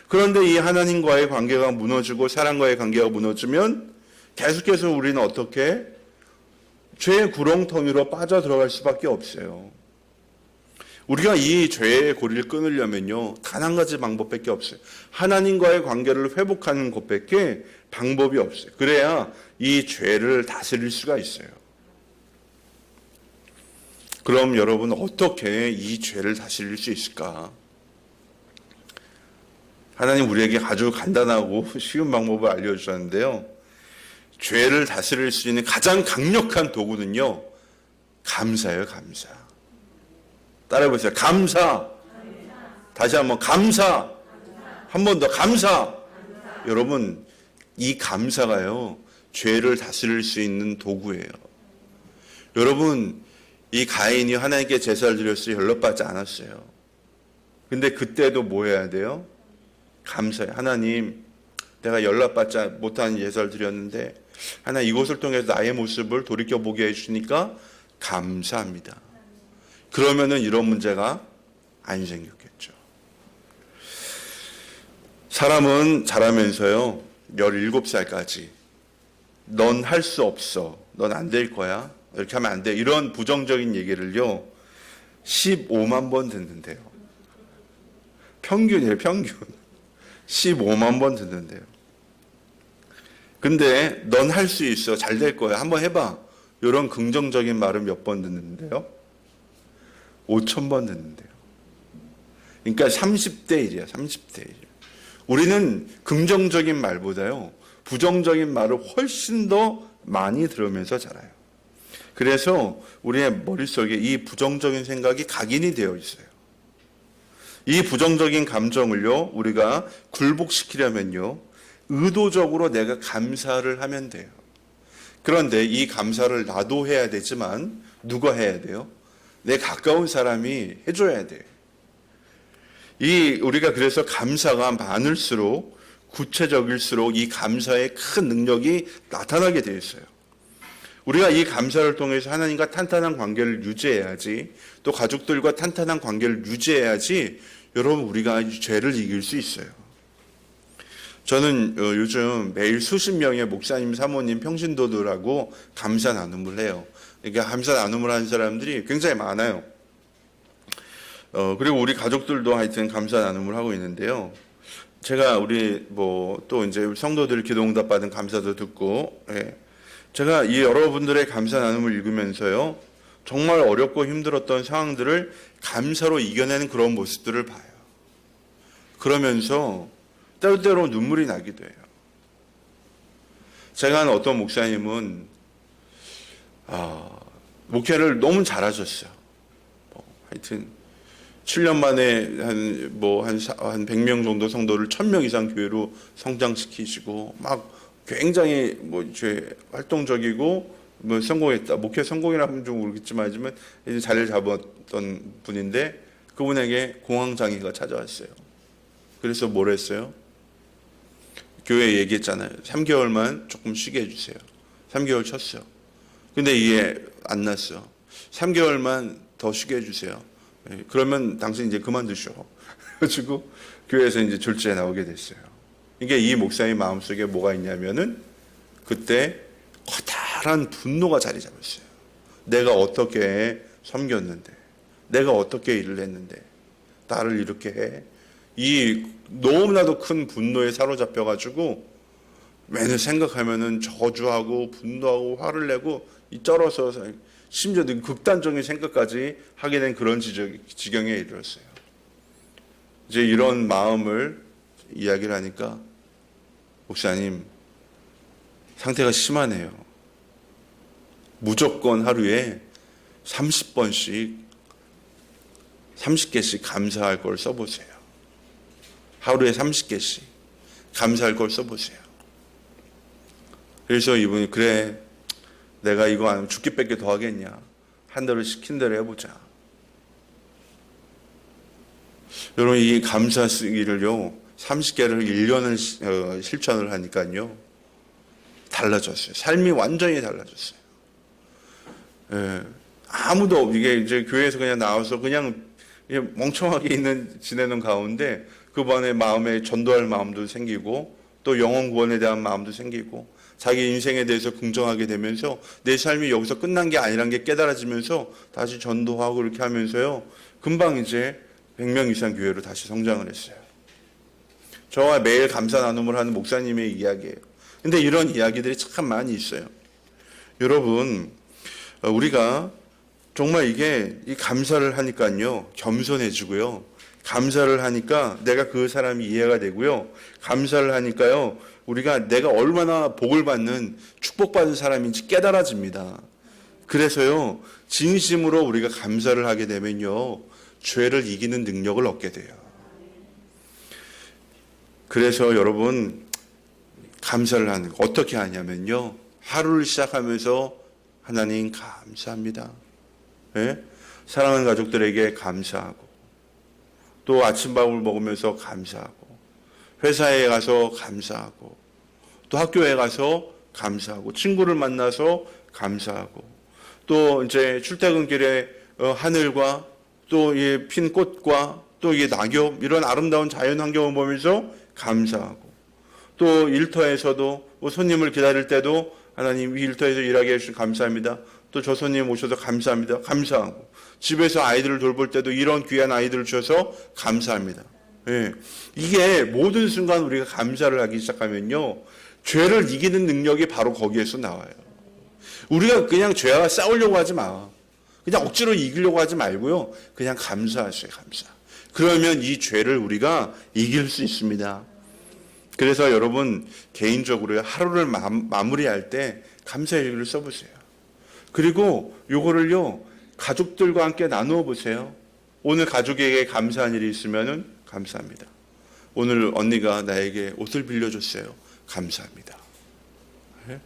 그런데 이 하나님과의 관계가 무너지고 사람과의 관계가 무너지면 계속해서 우리는 어떻게? 죄의 구렁텅이로 빠져들어갈 수밖에 없어요. 우리가 이 죄의 고리를 끊으려면요, 단 한 가지 방법밖에 없어요. 하나님과의 관계를 회복하는 것밖에 방법이 없어요. 그래야 이 죄를 다스릴 수가 있어요. 그럼 여러분, 어떻게 이 죄를 다스릴 수 있을까? 하나님 우리에게 아주 간단하고 쉬운 방법을 알려주셨는데요. 죄를 다스릴 수 있는 가장 강력한 도구는요, 감사예요. 감사. 따라해보세요. 감사. 다시 한번 감사. 한 번 더 감사. 여러분, 이 감사가요, 죄를 다스릴 수 있는 도구예요. 여러분, 이 가인이 하나님께 제사를 드렸을 때 연락받지 않았어요. 근데 그때도 뭐 해야 돼요? 감사해요. 하나님, 내가 연락받지 못한 제사를 드렸는데 하나님, 이것을 통해서 나의 모습을 돌이켜보게 해주니까 감사합니다. 그러면은 이런 문제가 안 생겼겠죠. 사람은 자라면서요, 17살까지 넌 할 수 없어, 넌 안 될 거야, 이렇게 하면 안 돼, 이런 부정적인 얘기를요 15만 번 듣는데요. 평균이에요. 평균 15만 번 듣는데요. 근데 넌 할 수 있어, 잘 될 거야, 한번 해봐, 이런 긍정적인 말을 몇 번 듣는데요? 5,000번 듣는데요. 그러니까 30대 1이야. 30대 1. 우리는 긍정적인 말보다요, 부정적인 말을 훨씬 더 많이 들으면서 자라요. 그래서 우리의 머릿속에 이 부정적인 생각이 각인이 되어 있어요. 이 부정적인 감정을요, 우리가 굴복시키려면요, 의도적으로 내가 감사를 하면 돼요. 그런데 이 감사를 나도 해야 되지만 누가 해야 돼요? 내 가까운 사람이 해줘야 돼요. 우리가 그래서 감사가 많을수록, 구체적일수록 이 감사의 큰 능력이 나타나게 되어 있어요. 우리가 이 감사를 통해서 하나님과 탄탄한 관계를 유지해야지, 또 가족들과 탄탄한 관계를 유지해야지, 여러분, 우리가 이 죄를 이길 수 있어요. 저는 요즘 매일 수십 명의 목사님, 사모님, 평신도들하고 감사 나눔을 해요. 그러니까 감사 나눔을 하는 사람들이 굉장히 많아요. 그리고 우리 가족들도 하여튼 감사 나눔을 하고 있는데요. 제가 또 이제 성도들 기도응답 받은 감사도 듣고, 예. 제가 이 여러분들의 감사 나눔을 읽으면서요, 정말 어렵고 힘들었던 상황들을 감사로 이겨내는 그런 모습들을 봐요. 그러면서 때로 눈물이 나기도 해요. 제가 아는 어떤 목사님은 목회를 너무 잘하셨어요. 하여튼 7년 만에 한 100명 정도 성도를 1000명 이상 교회로 성장시키시고 막 굉장히 이제 활동적이고 성공했다. 목회 성공이라면 좀 모르겠지만 이제 자리를 잡았던 분인데 그분에게 공황장애가 찾아왔어요. 그래서 뭘 했어요? 교회에 얘기했잖아요. 3개월만 조금 쉬게 해주세요. 3개월 쳤어요. 근데 이게 안 났어. 3개월만 더 쉬게 해주세요. 그러면 당신 이제 그만두셔. 그래가지고 교회에서 이제 졸지에 나오게 됐어요. 이게 이 목사님 마음속에 뭐가 있냐면은 그때 커다란 분노가 자리 잡았어요. 내가 어떻게 섬겼는데, 내가 어떻게 일을 했는데 나를 이렇게 해. 이 너무나도 큰 분노에 사로잡혀가지고 맨날 생각하면은 저주하고 분노하고 화를 내고 쩔어서 심지어 극단적인 생각까지 하게 된 그런 지경에 이르렀어요. 이제 이런 마음을 이야기를 하니까 목사님 상태가 심하네요. 무조건 하루에 30번씩 30개씩 감사할 걸 써보세요. 하루에 30개씩 감사할 걸 써보세요. 그래서 이분이 그래 내가 이거 안 하면 죽기밖에 더 하겠냐. 한 달을 시킨 대로 해보자. 여러분 이 감사 쓰기를요 30개를 1년을 실천을 하니까요 달라졌어요. 삶이 완전히 달라졌어요. 아무도 이게 이제 교회에서 그냥 나와서 그냥 멍청하게 지내는 가운데 그분의 마음에 전도할 마음도 생기고 또 영혼 구원에 대한 마음도 생기고 자기 인생에 대해서 긍정하게 되면서 내 삶이 여기서 끝난 게 아니란 게 깨달아지면서 다시 전도하고 이렇게 하면서요 금방 이제 100명 이상 교회로 다시 성장을 했어요. 저와 매일 감사 나눔을 하는 목사님의 이야기예요. 근데 이런 이야기들이 참 많이 있어요. 여러분 우리가 정말 이게 이 감사를 하니까요 겸손해지고요. 감사를 하니까 내가 그 사람이 이해가 되고요. 감사를 하니까요 우리가 내가 얼마나 복을 받는 축복받은 사람인지 깨달아집니다. 그래서요 진심으로 우리가 감사를 하게 되면요 죄를 이기는 능력을 얻게 돼요. 그래서 여러분 감사를 하는 거 어떻게 하냐면요 하루를 시작하면서 하나님 감사합니다. 네? 사랑하는 가족들에게 감사하고 또 아침밥을 먹으면서 감사하고 회사에 가서 감사하고 또 학교에 가서 감사하고 친구를 만나서 감사하고 또 이제 출퇴근길에 하늘과 또 이 핀 꽃과 또 이게 낙엽 이런 아름다운 자연 환경을 보면서 감사하고 또 일터에서도 손님을 기다릴 때도 하나님 이 일터에서 일하게 해주셔서 감사합니다. 또 저 손님 오셔서 감사합니다. 감사하고 집에서 아이들을 돌볼 때도 이런 귀한 아이들을 주셔서 감사합니다. 예. 이게 모든 순간 우리가 감사를 하기 시작하면요 죄를 이기는 능력이 바로 거기에서 나와요. 우리가 그냥 죄와 싸우려고 하지 마. 그냥 억지로 이기려고 하지 말고요 그냥 감사하세요. 감사. 그러면 이 죄를 우리가 이길 수 있습니다. 그래서 여러분 개인적으로 하루를 마무리할 때 감사의 일기를 써보세요. 그리고 요거를요 가족들과 함께 나누어 보세요. 오늘 가족에게 감사한 일이 있으면은 감사합니다. 오늘 언니가 나에게 옷을 빌려줬어요. 감사합니다. 네?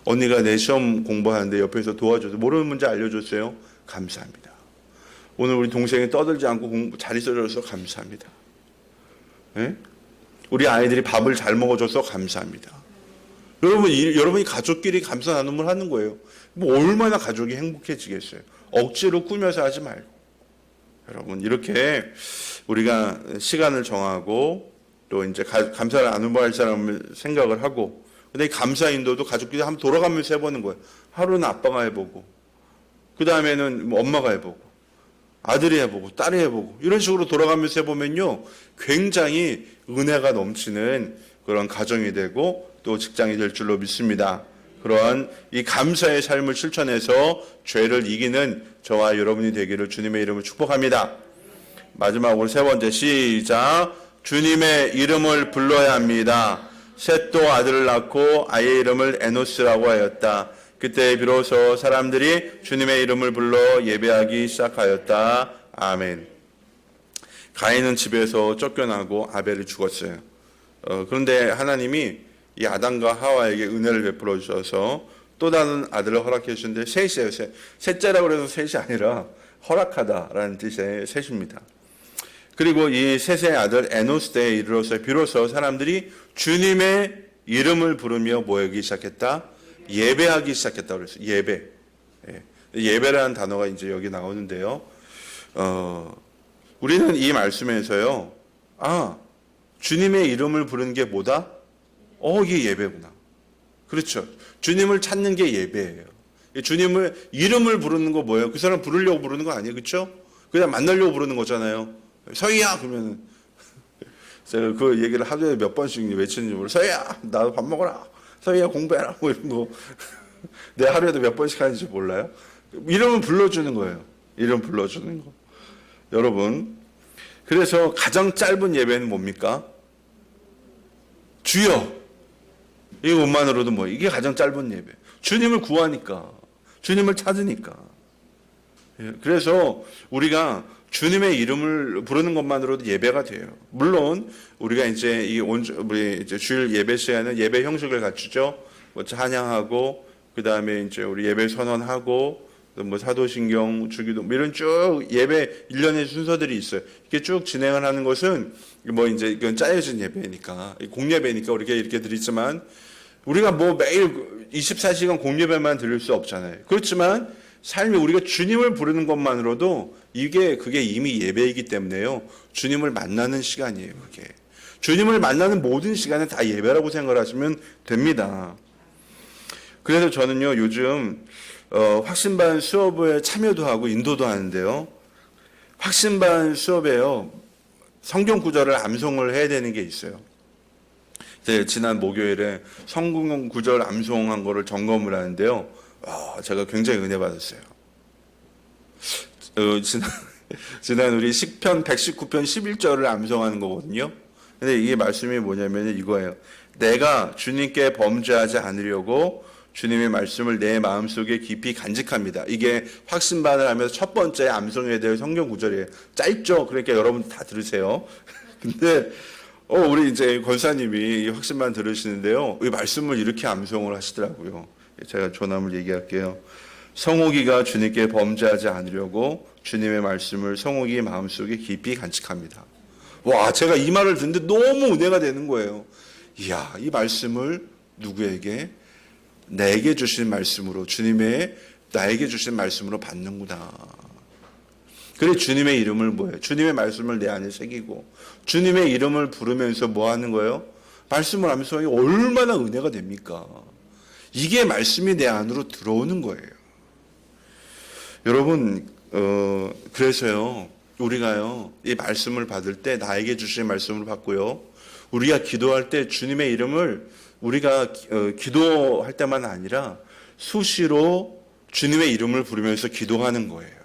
언니가 내 시험 공부하는데 옆에서 도와줘서 모르는 문제 알려줬어요. 감사합니다. 오늘 우리 동생이 떠들지 않고 잘 있어줘서 감사합니다. 네? 우리 아이들이 밥을 잘 먹어줘서 감사합니다. 여러분이 가족끼리 감사 나눔을 하는 거예요. 뭐 얼마나 가족이 행복해지겠어요. 억지로 꾸며서 하지 말고. 여러분 이렇게 우리가 시간을 정하고 또 이제 감사를 나눔을 할 사람을 생각을 하고 근데 감사 인도도 가족끼리 한번 돌아가면서 해보는 거예요. 하루는 아빠가 해보고 그 다음에는 뭐 엄마가 해보고 아들이 해보고 딸이 해보고 이런 식으로 돌아가면서 해보면요 굉장히 은혜가 넘치는 그런 가정이 되고 또 직장이 될 줄로 믿습니다. 그러한 이 감사의 삶을 실천해서 죄를 이기는 저와 여러분이 되기를 주님의 이름으로 축복합니다. 마지막으로 세 번째 시작. 주님의 이름을 불러야 합니다. 셋도 아들을 낳고 아이의 이름을 에노스라고 하였다. 그때 비로소 사람들이 주님의 이름을 불러 예배하기 시작하였다. 아멘. 가인은 집에서 쫓겨나고 아벨이 죽었어요. 그런데 하나님이 이 아담과 하와에게 은혜를 베풀어 주셔서 또 다른 아들을 허락해 주셨는데 셋이에요. 셋째라고 해서 셋이 아니라 허락하다라는 뜻의 셋입니다. 그리고 이 셋의 아들 에노스 때에 이르러서 비로소 사람들이 주님의 이름을 부르며 모이기 시작했다. 예배하기 시작했다 그랬어요. 예배. 예배라는 단어가 이제 여기 나오는데요. 우리는 이 말씀에서요. 주님의 이름을 부르는 게 뭐다? 이게 예배구나. 그렇죠. 주님을 찾는 게 예배예요. 주님을 이름을 부르는 거 뭐예요? 그 사람 부르려고 부르는 거 아니에요. 그렇죠? 그냥 만나려고 부르는 거잖아요. 서희야 그러면은 제가 그 얘기를 하루에 몇 번씩 외치는지 모르겠어요. 서희야 나도 밥 먹어라. 서희야 공부해라. 뭐 이런 거. 내 하루에도 몇 번씩 하는지 몰라요. 이름을 불러주는 거예요. 이름 불러주는 거. 여러분, 그래서 가장 짧은 예배는 뭡니까? 주여. 이것만으로도 뭐 이게 가장 짧은 예배. 주님을 구하니까, 주님을 찾으니까. 그래서 우리가 주님의 이름을 부르는 것만으로도 예배가 돼요. 물론 우리가 이제 우리 이제 주일 예배 시간에는 예배 형식을 갖추죠. 뭐 찬양하고 그 다음에 이제 우리 예배 선언하고 뭐 사도신경, 주기도 이런 쭉 예배 일련의 순서들이 있어요. 이렇게 쭉 진행을 하는 것은 뭐 이제 이건 짜여진 예배니까 공예배니까 우리가 이렇게 드리지만 우리가 뭐 매일 24시간 공예배만 드릴 수 없잖아요. 그렇지만 삶이 우리가 주님을 부르는 것만으로도 그게 이미 예배이기 때문에요. 주님을 만나는 시간이에요. 그게 주님을 만나는 모든 시간은 다 예배라고 생각하시면 됩니다. 그래서 저는요 요즘 확신반 수업에 참여도 하고 인도도 하는데요. 확신반 수업에요 성경 구절을 암송을 해야 되는 게 있어요. 지난 목요일에 성경 구절 암송한 거를 점검을 하는데요. 제가 굉장히 은혜 받았어요. 지난 우리 시편 119편 11절을 암송하는 거거든요. 근데 이게 말씀이 뭐냐면 이거예요. 내가 주님께 범죄하지 않으려고 주님의 말씀을 내 마음속에 깊이 간직합니다. 이게 확신반을 하면서 첫 번째 암송해야 될 성경 구절이에요. 짧죠? 그러니까 여러분 다 들으세요. 근데 우리 이제 권사님이 확신반 들으시는데요. 이 말씀을 이렇게 암송을 하시더라고요. 제가 조남을 얘기할게요. 성옥이가 주님께 범죄하지 않으려고 주님의 말씀을 성옥이 마음속에 깊이 간직합니다. 와, 제가 이 말을 듣는데 너무 은혜가 되는 거예요. 이야, 이 말씀을 누구에게? 내게 주신 말씀으로, 주님의 나에게 주신 말씀으로 받는구나. 그래 주님의 이름을 뭐예요? 주님의 말씀을 내 안에 새기고 주님의 이름을 부르면서 뭐 하는 거예요? 말씀을 하면서 얼마나 은혜가 됩니까? 이게 말씀이 내 안으로 들어오는 거예요. 여러분, 그래서요, 우리가요, 이 말씀을 받을 때 나에게 주신 말씀을 받고요, 우리가 기도할 때 주님의 이름을 우리가 기도할 때만 아니라 수시로 주님의 이름을 부르면서 기도하는 거예요.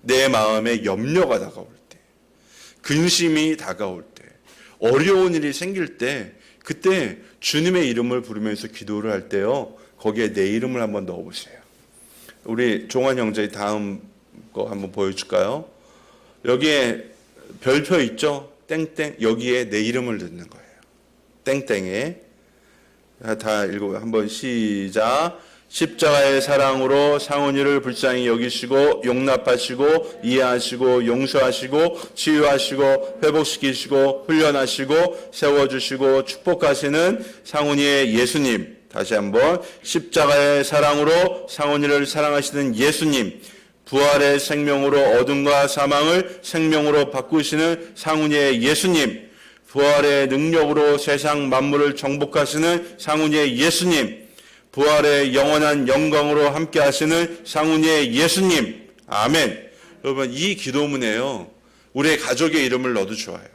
내 마음에 염려가 다가올 때, 근심이 다가올 때, 어려운 일이 생길 때, 그때 주님의 이름을 부르면서 기도를 할 때요, 거기에 내 이름을 한번 넣어보세요. 우리 종환 형제 다음 거 한번 보여줄까요? 여기에 별표 있죠? 땡땡. 여기에 내 이름을 넣는 거예요. 땡땡에. 다 읽어요. 한번 시작. 십자가의 사랑으로 상훈이를 불쌍히 여기시고 용납하시고 이해하시고 용서하시고 치유하시고 회복시키시고 훈련하시고 세워주시고 축복하시는 상훈이의 예수님. 다시 한번 십자가의 사랑으로 상훈이를 사랑하시는 예수님. 부활의 생명으로 어둠과 사망을 생명으로 바꾸시는 상훈이의 예수님. 부활의 능력으로 세상 만물을 정복하시는 상훈이의 예수님. 부활의 영원한 영광으로 함께 하시는 상훈이의 예수님. 아멘. 여러분, 이 기도문에요, 우리의 가족의 이름을 넣어도 좋아요.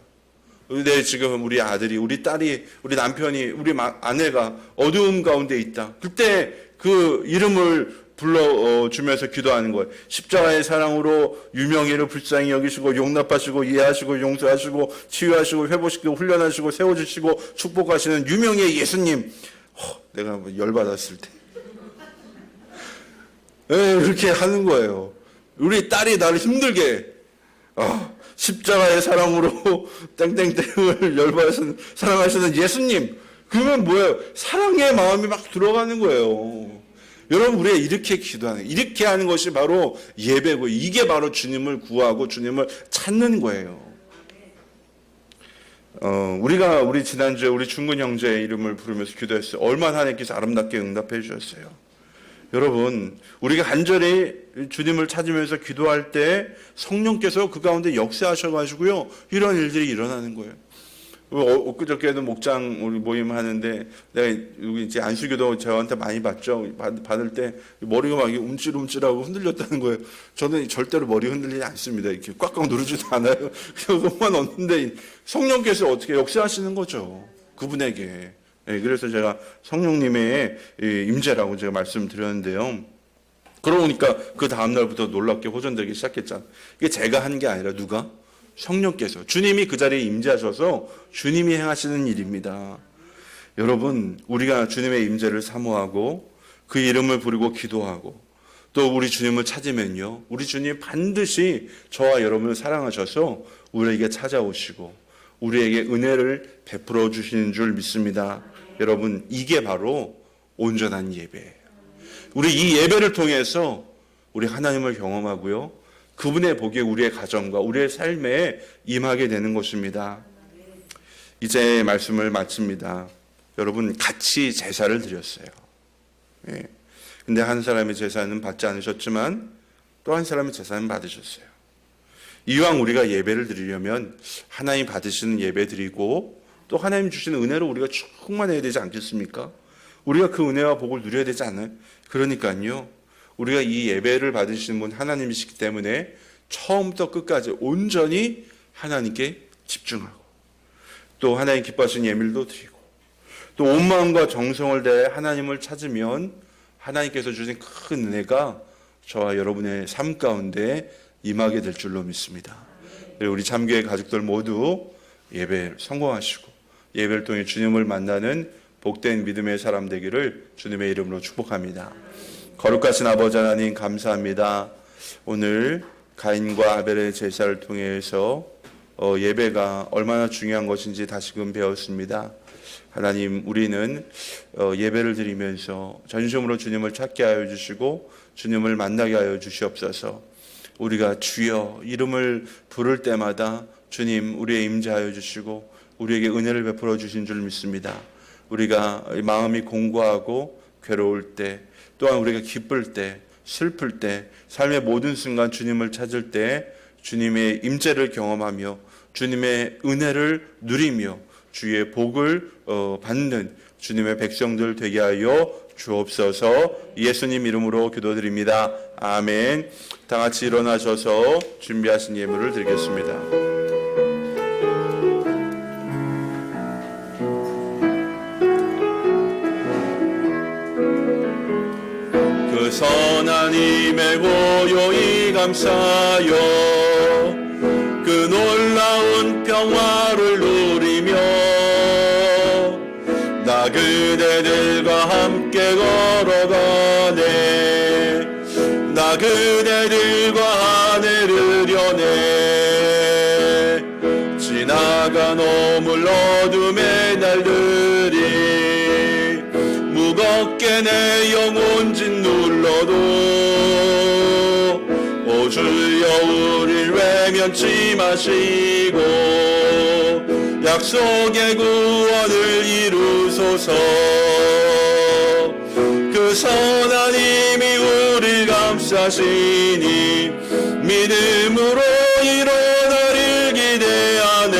지금 우리 아들이, 우리 딸이, 우리 남편이, 우리 아내가 어두움 가운데 있다. 그때 그 이름을 불러주면서 기도하는 거예요. 십자가의 사랑으로 유명희를 불쌍히 여기시고 용납하시고 이해하시고 용서하시고 치유하시고 회복시키고 훈련하시고 세워주시고 축복하시는 유명희의 예수님. 내가 열받았을 때. 그렇게 하는 거예요. 우리 딸이 나를 힘들게 십자가의 사랑으로 땡땡땡을 열받으시는 사랑하시는 예수님. 그러면 뭐예요? 사랑의 마음이 막 들어가는 거예요. 여러분, 우리가 이렇게 기도하는, 이렇게 하는 것이 바로 예배고, 이게 바로 주님을 구하고 주님을 찾는 거예요. 우리 지난주에 우리 중근 형제의 이름을 부르면서 기도했어요. 얼마나 하나님께서 아름답게 응답해 주셨어요. 여러분, 우리가 간절히 주님을 찾으면서 기도할 때 성령께서 그 가운데 역사하셔가지고요, 이런 일들이 일어나는 거예요. 엊그저께도 목장 우리 모임 하는데, 내가 여기 이제 안수교도 저한테 많이 받죠. 받을 때 머리가 막 움찔움찔하고 흔들렸다는 거예요. 저는 절대로 머리 흔들리지 않습니다. 이렇게 꽉꽉 누르지도 않아요. 그것만 없는데 성령께서 어떻게 역사하시는 거죠. 그분에게. 그래서 제가 성령님의 임재라고 제가 말씀드렸는데요. 그러니까 그 다음날부터 놀랍게 호전되기 시작했잖아요. 이게 제가 한 게 아니라 누가? 성령께서. 주님이 그 자리에 임재하셔서 주님이 행하시는 일입니다. 여러분, 우리가 주님의 임재를 사모하고 그 이름을 부르고 기도하고 또 우리 주님을 찾으면요, 우리 주님 반드시 저와 여러분을 사랑하셔서 우리에게 찾아오시고 우리에게 은혜를 베풀어 주시는 줄 믿습니다. 여러분, 이게 바로 온전한 예배예요. 우리 이 예배를 통해서 우리 하나님을 경험하고요, 그분의 복이 우리의 가정과 우리의 삶에 임하게 되는 것입니다. 이제 말씀을 마칩니다. 여러분, 같이 제사를 드렸어요. 예. 근데 한 사람의 제사는 받지 않으셨지만 또 한 사람의 제사는 받으셨어요. 이왕 우리가 예배를 드리려면 하나님 받으시는 예배 드리고 또 하나님 주시는 은혜로 우리가 충만해야 되지 않겠습니까? 우리가 그 은혜와 복을 누려야 되지 않아요? 그러니까요, 우리가 이 예배를 받으시는 분 하나님이시기 때문에 처음부터 끝까지 온전히 하나님께 집중하고 또 하나님 기뻐하시는 예물도 드리고 또 온 마음과 정성을 다해 하나님을 찾으면 하나님께서 주신 큰 은혜가 저와 여러분의 삶 가운데 임하게 될 줄로 믿습니다. 그리고 우리 참교회 가족들 모두 예배 성공하시고 예배를 통해 주님을 만나는 복된 믿음의 사람 되기를 주님의 이름으로 축복합니다. 거룩하신 아버지 하나님, 감사합니다. 오늘 가인과 아벨의 제사를 통해서 예배가 얼마나 중요한 것인지 다시금 배웠습니다. 하나님, 우리는 예배를 드리면서 전심으로 주님을 찾게 하여 주시고 주님을 만나게 하여 주시옵소서. 우리가 주여 이름을 부를 때마다 주님 우리의 임재하여 주시고 우리에게 은혜를 베풀어 주신 줄 믿습니다. 우리가 마음이 공고하고 괴로울 때, 또한 우리가 기쁠 때, 슬플 때, 삶의 모든 순간 주님을 찾을 때 주님의 임재를 경험하며 주님의 은혜를 누리며 주의 복을 받는 주님의 백성들 되게 하여 주옵소서. 예수님 이름으로 기도드립니다. 아멘. 다 같이 일어나셔서 준비하신 예물을 드리겠습니다. 그 선한 힘에 고요히 감사하여 그 놀라운 평화를 누리며 나 그대들과 함께 걸어가네. 나 그대들과 하늘을 여네. 지나간 오물 어둠의 날들이 무겁게 내 영혼 짓눌러도 오 주여 우릴 외면치 마시고 약속의 구원을 이루소서. 그 선한 힘이 우릴 감싸시니 믿음으로 일어나를 기대하네.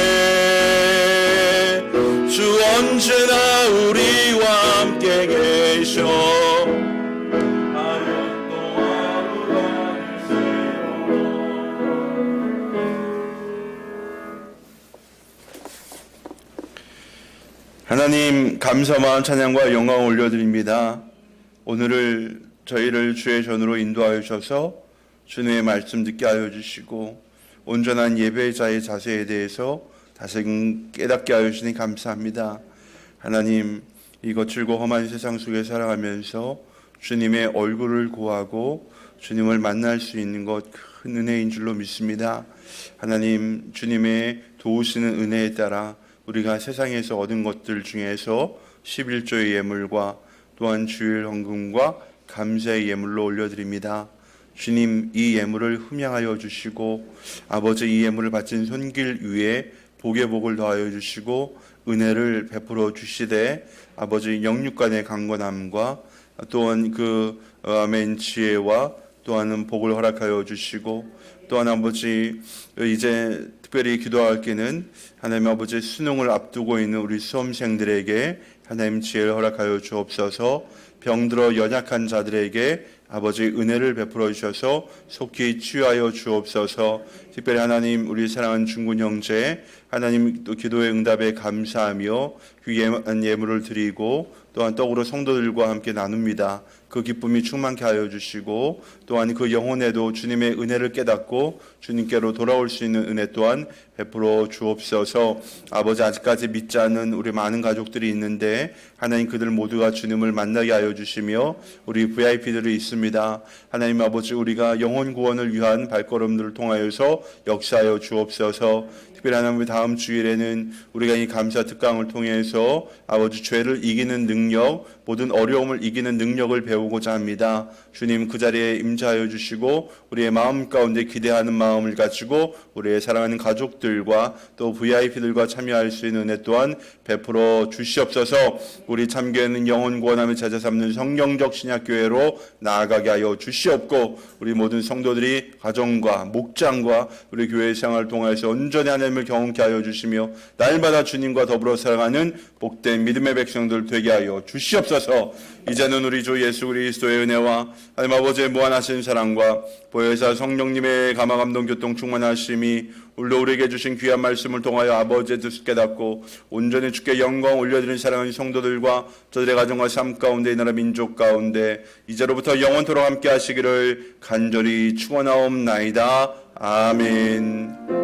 주 언제나 우리와 함께 계셔 하나님, 감사 마음 찬양과 영광을 올려드립니다. 오늘을 저희를 주의 전으로 인도하여 주셔서 주님의 말씀 듣게 하여 주시고 온전한 예배자의 자세에 대해서 다시금 깨닫게 하여 주시니 감사합니다. 하나님, 이 거칠고 험한 세상 속에 살아가면서 주님의 얼굴을 구하고 주님을 만날 수 있는 것 큰 은혜인 줄로 믿습니다. 하나님 주님의 도우시는 은혜에 따라 우리가 세상에서 얻은 것들 중에서 11조의 예물과 또한 주일 헌금과 감사의 예물로 올려드립니다. 주님, 이 예물을 흠양하여 주시고 아버지 이 예물을 바친 손길 위에 복의 복을 더하여 주시고 은혜를 베풀어 주시되 아버지 영육간의 강건함과 또한 그 아멘 지혜와 또한 복을 허락하여 주시고 또한 아버지 이제 특별히 기도할 때는 하나님 아버지 수능을 앞두고 있는 우리 수험생들에게 하나님 지혜를 허락하여 주옵소서. 병들어 연약한 자들에게 아버지 은혜를 베풀어 주셔서 속히 치유하여 주옵소서. 특별히 하나님 우리 사랑하는 중군 형제 하나님 또 기도의 응답에 감사하며 그 예물을 드리고 또한 떡으로 성도들과 함께 나눕니다. 그 기쁨이 충만케 하여 주시고 또한 그 영혼에도 주님의 은혜를 깨닫고 주님께로 돌아올 수 있는 은혜 또한 베풀어 주옵소서. 아버지 아직까지 믿지 않는 우리 많은 가족들이 있는데 하나님 그들 모두가 주님을 만나게 하여 주시며 우리 VIP들이 있습니다. 하나님 아버지 우리가 영혼 구원을 위한 발걸음들을 통하여서 역사하여 주옵소서. 특별히 하나님 다음 주일에는 우리가 이 감사 특강을 통해서 아버지 죄를 이기는 능력, 모든 어려움을 이기는 능력을 배우고자 합니다. 주님 그 자리에 임재하여 주시고 우리의 마음 가운데 기대하는 마음을 가지고 우리의 사랑하는 가족들과 또 VIP들과 참여할 수 있는 은혜 또한 베풀어 주시옵소서. 우리 참교회는 영혼 구원함을 제자 삼는 성경적 신약교회로 나아가게 하여 주시옵고 우리 모든 성도들이 가정과 목장과 우리 교회 생활을 통해서 온전히 하나님을 경험케 하여 주시며 날마다 주님과 더불어 살아가는 복된 믿음의 백성들 되게 하여 주시옵소서. 이제는 우리 주 예수 그리스도의 은혜와 하나님 아버지의 무한하신 사랑과 보혜사 성령님의 감화감동 교통 충만하심이 물로 우리에게 주신 귀한 말씀을 통하여 아버지의 뜻을 깨닫고 온전히 주께 영광 올려드리는 사랑하는 성도들과 저들의 가정과 삶 가운데 이 나라 민족 가운데 이제로부터 영원토록 함께 하시기를 간절히 축원하옵나이다. 아멘.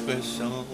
수고했어.